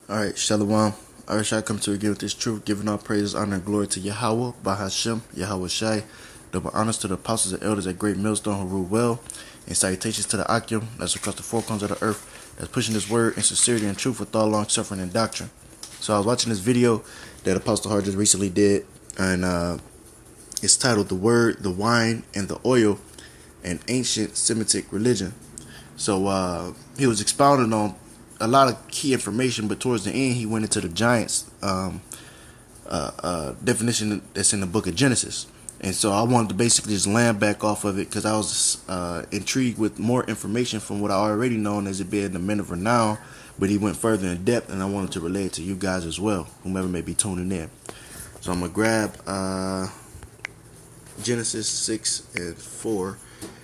Alright, Shalom. I wish I come to again with this truth, giving all praises, honor, and glory to YAHWAH, BAHASHAM, YAHWASHI. Double honors to the apostles and elders at Great Millstone who rule well, and salutations to the Akim that's across the four corners of the earth that's pushing this word in sincerity and truth with all long suffering and doctrine. So I was watching this video that Apostle Hawad just recently did, and it's titled "The Word, the Wine, and the Oil, an Ancient Semitic Religion." So he was expounding on a lot of key information, but towards the end he went into the giants definition that's in the book of Genesis. And so I wanted to basically just land back off of it because I was intrigued with more information from what I already known as it being the men of renown, but he went further in depth, and I wanted to relay it to you guys as well, whomever may be tuning in. So I'm gonna grab Genesis 6:4,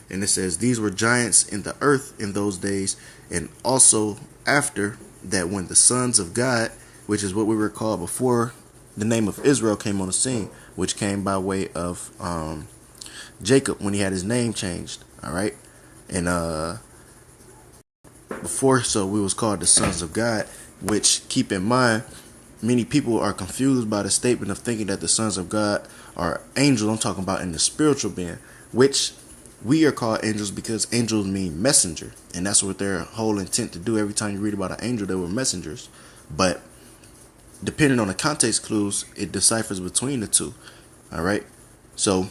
and it says, "These were giants in the earth in those days, and also after that, when the sons of God," which is what we were called before the name of Israel came on the scene, which came by way of Jacob when he had his name changed. All right, and before, so we was called the sons of God, which, keep in mind, many people are confused by the statement of thinking that the sons of God are angels. I'm talking about in the spiritual being, which we are called angels because angels mean messenger, and that's what their whole intent to do. Every time you read about an angel, they were messengers. But depending on the context clues, it deciphers between the two. All right, so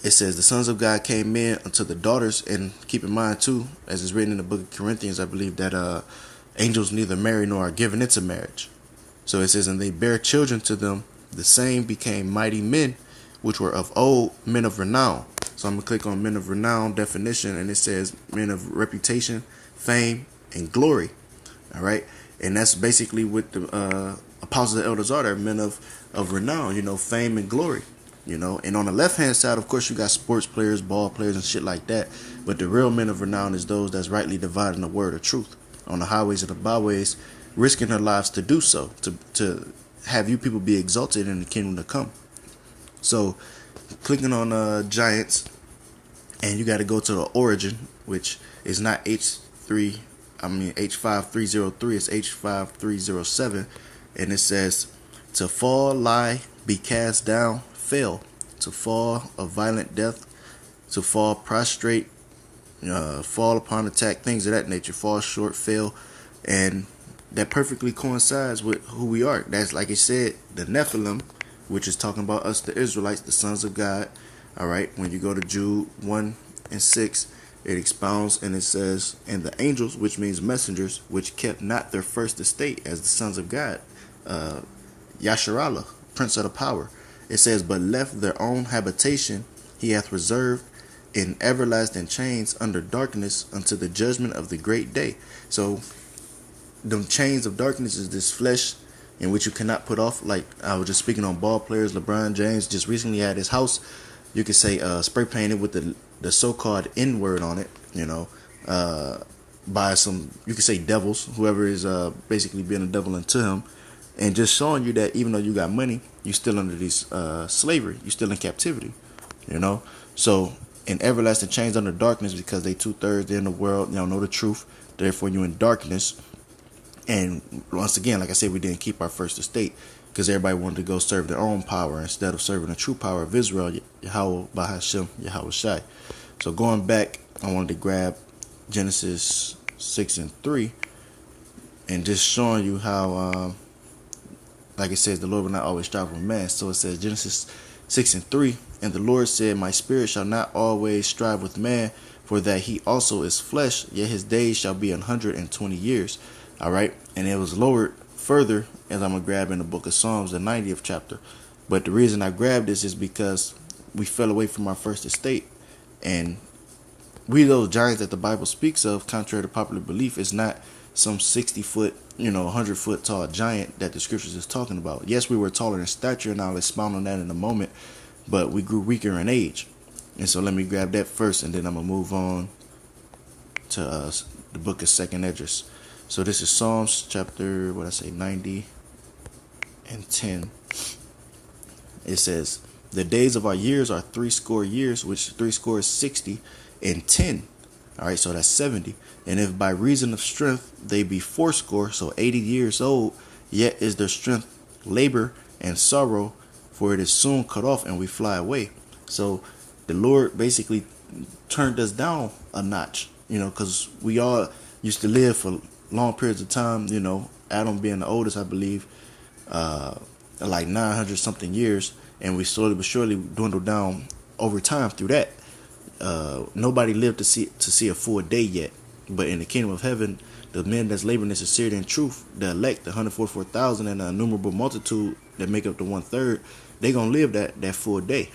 it says the sons of God came in unto the daughters, and keep in mind too, as it's written in the book of Corinthians, I believe that angels neither marry nor are given into marriage. So it says, and they bear children to them, the same became mighty men, which were of old, men of renown. So I'm going to click on men of renown definition, and it says men of reputation, fame, and glory. All right. And that's basically what the apostles and elders are. They're men of renown, fame and glory. And on the left-hand side, of course, you got sports players, ball players, and shit like that. But the real men of renown is those that's rightly dividing the word of truth on the highways and the byways, risking their lives to do so, to have you people be exalted in the kingdom to come. So clicking on giants, and you got to go to the origin, which is not H5303, it's H5307, and it says, to fall, lie, be cast down, fail, to fall, a violent death, to fall prostrate, fall upon attack, things of that nature, fall short, fail. And that perfectly coincides with who we are. That's, like it said, the Nephilim, which is talking about us, the Israelites, the sons of God. All right, when you go to Jude 1:6, it expounds and it says, and the angels, which means messengers, which kept not their first estate as the sons of God, Yasharallah, prince of the power. It says, but left their own habitation he hath reserved in everlasting chains under darkness unto the judgment of the great day. So them chains of darkness is this flesh in which you cannot put off. Like I was just speaking on ball players, LeBron James just recently had his house, you could say, spray painted with the so-called N word on it, by some, you could say, devils, whoever is basically being a devil unto him, and just showing you that even though you got money, you still under these slavery, you still in captivity, So in everlasting chains under darkness, because they 2/3 in the world, know the truth, therefore you in darkness. And once again, like I said, we didn't keep our first estate because everybody wanted to go serve their own power instead of serving the true power of Israel, YAHWAH, BAHASHAM, YAHWASHI. So going back, I wanted to grab Genesis 6:3 and just showing you how, like it says, the Lord will not always strive with man. So it says Genesis 6:3, and the Lord said, my spirit shall not always strive with man, for that he also is flesh, yet his days shall be 120 years. All right, and it was lowered further, as I'm gonna grab in the book of Psalms, the 90th chapter. But the reason I grabbed this is because we fell away from our first estate, and we, those giants that the Bible speaks of, contrary to popular belief, is not some 60-foot, 100-foot tall giant that the scriptures is talking about. Yes, we were taller in stature, and I'll expound on that in a moment, but we grew weaker in age. And so let me grab that first, and then I'm gonna move on to the book of Second Esdras. So this is Psalms chapter, 90 and 10. It says, the days of our years are 60, and 10. All right, so that's 70. And if by reason of strength they be fourscore, so 80 years old, yet is their strength labor and sorrow, for it is soon cut off and we fly away. So the Lord basically turned us down a notch, because we all used to live for long periods of time, Adam being the oldest, I believe, like 900 something years, and we slowly but surely dwindled down over time through that. Nobody lived to see a full day yet, but in the kingdom of heaven, the men that's laboring in sincerity and truth, the elect, the 144,000 and the innumerable multitude that make up the 1/3, they gonna live that full day,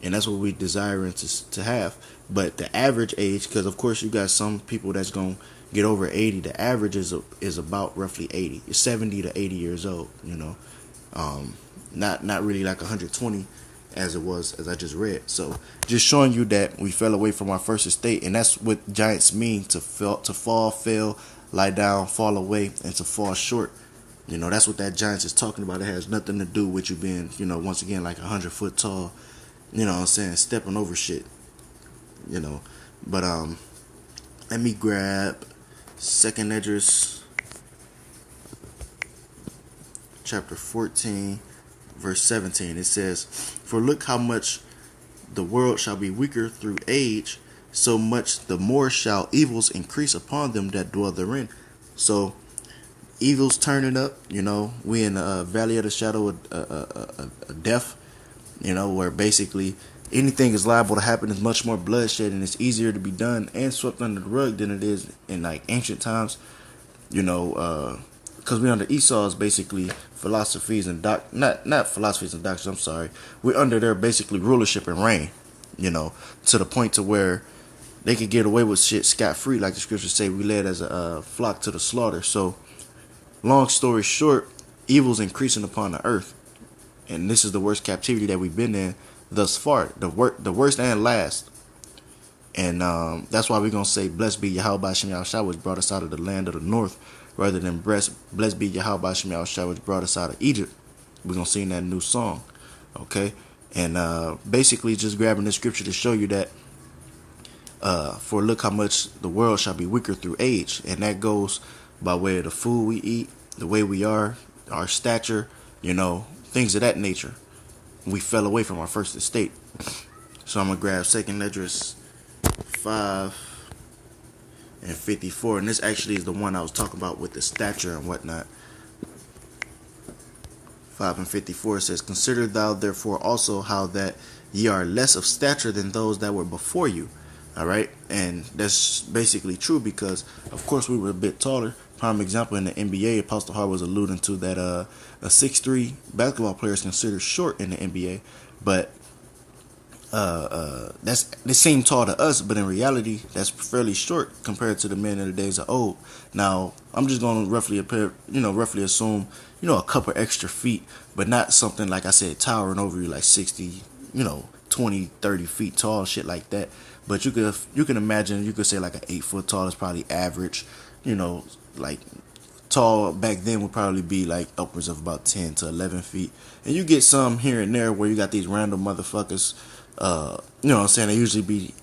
and that's what we desiring to have. But the average age, because of course you got some people that's gonna get over 80. The average is about roughly 80, 70 to 80 years old. Not really like 120 as it was, as I just read. So just showing you that we fell away from our first estate, and that's what giants mean: to fall, fail, lie down, fall away, and to fall short. That's what that giants is talking about. It has nothing to do with you being, once again, like 100 foot tall. What I'm saying, stepping over shit. But let me grab 2nd Esdras chapter 14. Verse 17, it says, "For look how much the world shall be weaker through age, so much the more shall evils increase upon them that dwell therein." So evils turning up. We in the valley of the shadow of death. Where basically anything is liable to happen. There's much more bloodshed, and it's easier to be done and swept under the rug than it is in like ancient times. Because we're under Esau's basically philosophies and not philosophies and doctrines. I'm sorry, we're under their basically rulership and reign. To the point to where they could get away with shit scot free, like the scriptures say. We led as a flock to the slaughter. So, long story short, evil's increasing upon the earth, and this is the worst captivity that we've been in thus far, the worst and last. And that's why we're gonna say, "Blessed be YAHWASHI, which brought us out of the land of the north," rather than "Blessed be YAHWASHI, which brought us out of Egypt." We're gonna sing that new song, okay? And basically just grabbing this scripture to show you that for look how much the world shall be weaker through age, and that goes by way of the food we eat, the way we are, our stature, things of that nature. We fell away from our first estate. So I'm gonna grab 2nd Esdras 5 and 54, and this actually is the one I was talking about with the stature and whatnot. 5 and 54 says, "Consider thou therefore also how that ye are less of stature than those that were before you." All right, and that's basically true, because of course we were a bit taller. Prime example in the NBA, Apostle Hawad was alluding to that a 6'3" basketball player is considered short in the NBA, but they seem tall to us, but in reality that's fairly short compared to the men in the days of old. Now I'm just going to roughly assume a couple extra feet, but not something like I said towering over you like 60, 20, 30 feet tall, shit like that. But you can imagine, you could say like an 8 foot tall is probably average. Like tall back then would probably be like upwards of about 10 to 11 feet. And you get some here and there where you got these random motherfuckers, they usually be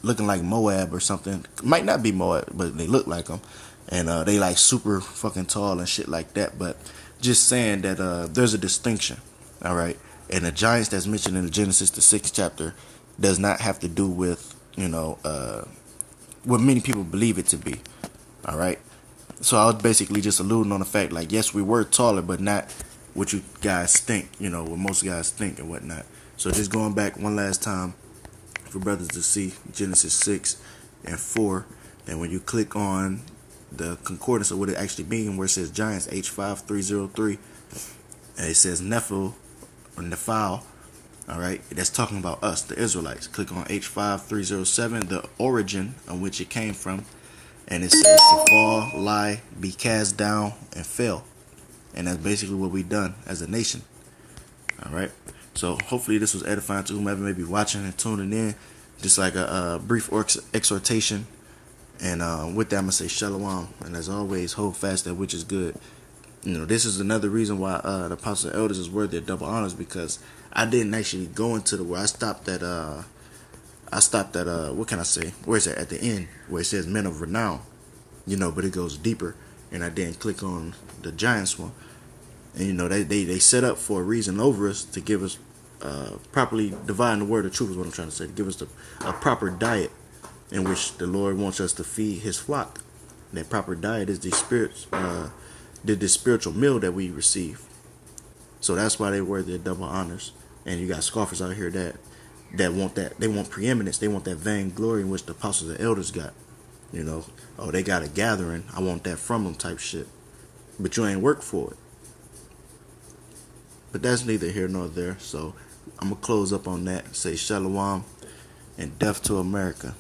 looking like Moab or something. Might not be Moab, but they look like them. And they like super fucking tall and shit like that. But just saying that there's a distinction, all right? And the giants that's mentioned in Genesis, the 6th chapter, does not have to do with, what many people believe it to be, all right? So I was basically just alluding on the fact, like, yes, we were taller, but not what you guys think, what most guys think and whatnot. So just going back one last time for brothers to see Genesis 6 and 4, and when you click on the concordance of what it actually means, where it says giants, H5303, and it says Nephil or Nephil, all right, that's talking about us, the Israelites. Click on H5307, the origin on which it came from, and it says to fall, lie, be cast down, and fail. And that's basically what we've done as a nation. All right. So hopefully this was edifying to whomever may be watching and tuning in. Just like a brief exhortation. And with that, I'm going to say shalom. And as always, hold fast that which is good. This is another reason why the Apostle Elders is worthy of double honors, because I didn't actually go into the where I stopped at I stopped at what can I say? Where is it at the end where it says men of renown, but it goes deeper, and I didn't click on the Giants one. And they set up for a reason over us to give us properly dividing the word of truth is what I'm trying to say. To give us a proper diet in which the Lord wants us to feed His flock. And that proper diet is the spiritual meal that we receive. So that's why they worthy of double honors. And you got scoffers out here that want that. They want preeminence. They want that vain glory in which the apostles and elders got. Oh, they got a gathering. I want that from them type shit. But you ain't worked for it. But that's neither here nor there. So I'm going to close up on that. Say shalom and death to America.